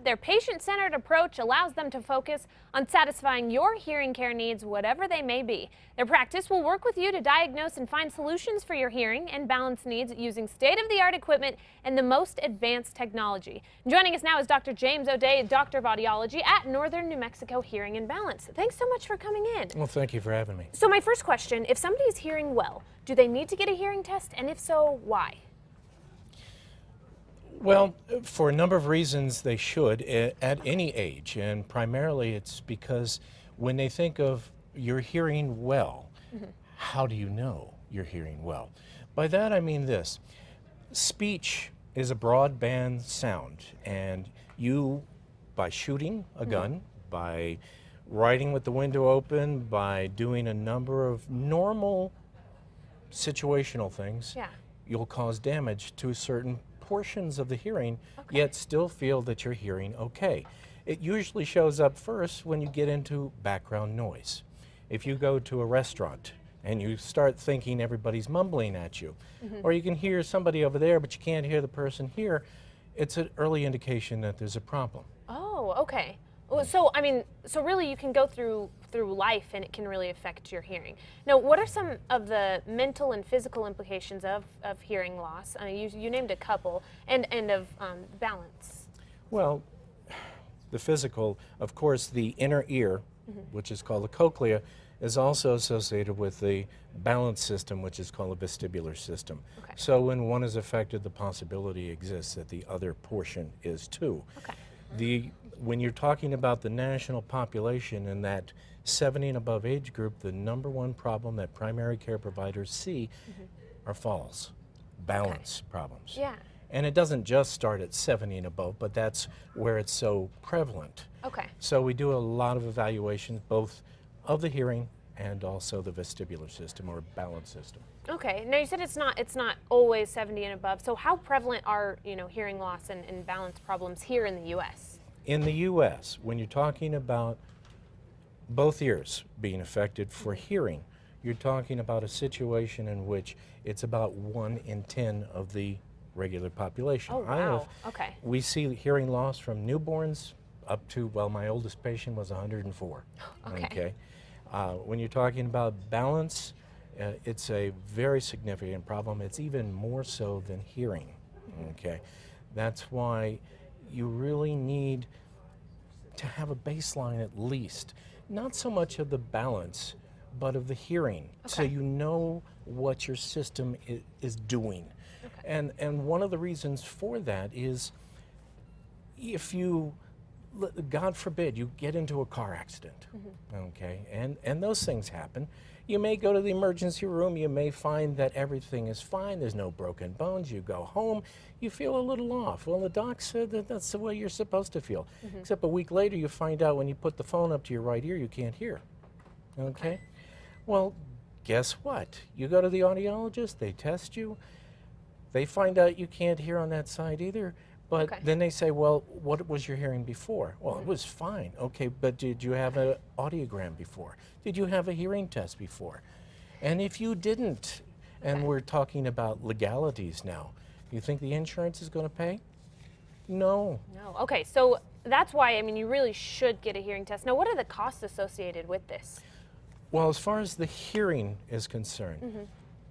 Their patient-centered approach allows them to focus on satisfying your hearing care needs, whatever they may be. Their practice will work with you to diagnose and find solutions for your hearing and balance needs using state-of-the-art equipment and the most advanced technology. Joining us now is Dr. James O'Day, Doctor of Audiology at Northern New Mexico Hearing and Balance. Thanks so much for coming in. Well, thank you for having me. So my first question, if somebody is hearing well, do they need to get a hearing test? And if so, why? Well, for a number of reasons they should at any age, and primarily it's because when they think of you're hearing well, how do you know you're hearing well? By that I mean this. Speech is a broadband sound, and you, by shooting a gun, by writing with the window open, by doing a number of normal situational things, you'll cause damage to certain portions of the hearing, yet still feel that you're hearing okay. It usually shows up first when you get into background noise. If you go to a restaurant and you start thinking everybody's mumbling at you, or you can hear somebody over there but you can't hear the person here, it's an early indication that there's a problem. Oh, okay. Well, so really you can go through life and it can really affect your hearing. Now, what are some of the mental and physical implications of hearing loss? You named a couple, and of balance. Well, the physical, of course, the inner ear, which is called the cochlea, is also associated with the balance system, which is called the vestibular system. Okay. So when one is affected, the possibility exists that the other portion is too. Okay. When you're talking about the national population in that 70 and above age group, the number one problem that primary care providers see are falls, balance problems. Yeah. And it doesn't just start at 70 and above, but that's where it's so prevalent. Okay. So we do a lot of evaluations, both of the hearing and also the vestibular system or balance system. Okay. Now you said it's not always 70 and above. So how prevalent are hearing loss and balance problems here in the U.S.? In the U.S., when you're talking about both ears being affected for hearing, you're talking about a situation in which it's about 1 in 10 of the regular population. Oh, wow. Okay. We see hearing loss from newborns up to, well, my oldest patient was 104. Okay. When you're talking about balance, it's a very significant problem. It's even more so than hearing. Okay. That's why you really need to have a baseline at least, not so much of the balance, but of the hearing, so you know what your system is doing. And one of the reasons for that is if you, God forbid, you get into a car accident, okay, and those things happen. You may go to the emergency room, you may find that everything is fine, there's no broken bones, you go home, you feel a little off. Well, the doc said that that's the way you're supposed to feel. Except a week later you find out when you put the phone up to your right ear, you can't hear, okay? Well, guess what? You go to the audiologist, they test you, they find out you can't hear on that side either, but then they say, well, what was your hearing before? Well, it was fine. Okay, but did you have an audiogram before? Did you have a hearing test before? And if you didn't, and we're talking about legalities now, you think the insurance is going to pay? No. No. Okay, so that's why, you really should get a hearing test. Now, what are the costs associated with this? Well, as far as the hearing is concerned,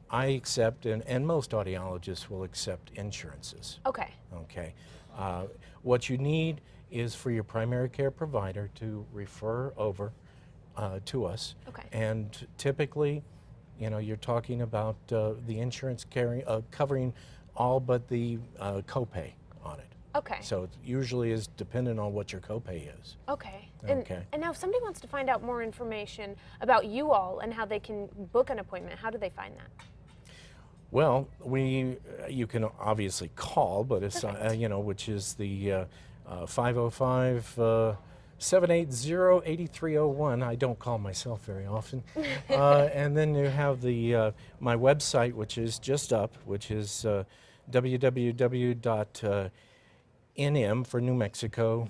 I accept, and most audiologists will accept insurances. Okay. Okay. What you need is for your primary care provider to refer over to us. Okay. And typically, you're talking about the insurance covering all but the copay on it. Okay. So it usually is dependent on what your copay is. Okay. Okay. And now if somebody wants to find out more information about you all and how they can book an appointment, how do they find that? Well, you can obviously call, but it's which is the 505-780-8301. I don't call myself very often. And then you have the my website, which is just up, which is www.nm for New Mexico,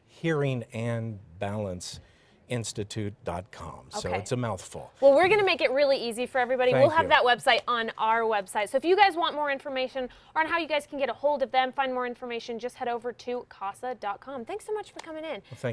Hearing and Balance CasaInstitute.com. So Okay. it's a mouthful. Well, we're going to make it really easy for everybody. Thank We'll have you. that website on our website. So if you guys want more information or on how you guys can get a hold of them, find more information, just head over to casa.com. Thanks so much for coming in. Well, thank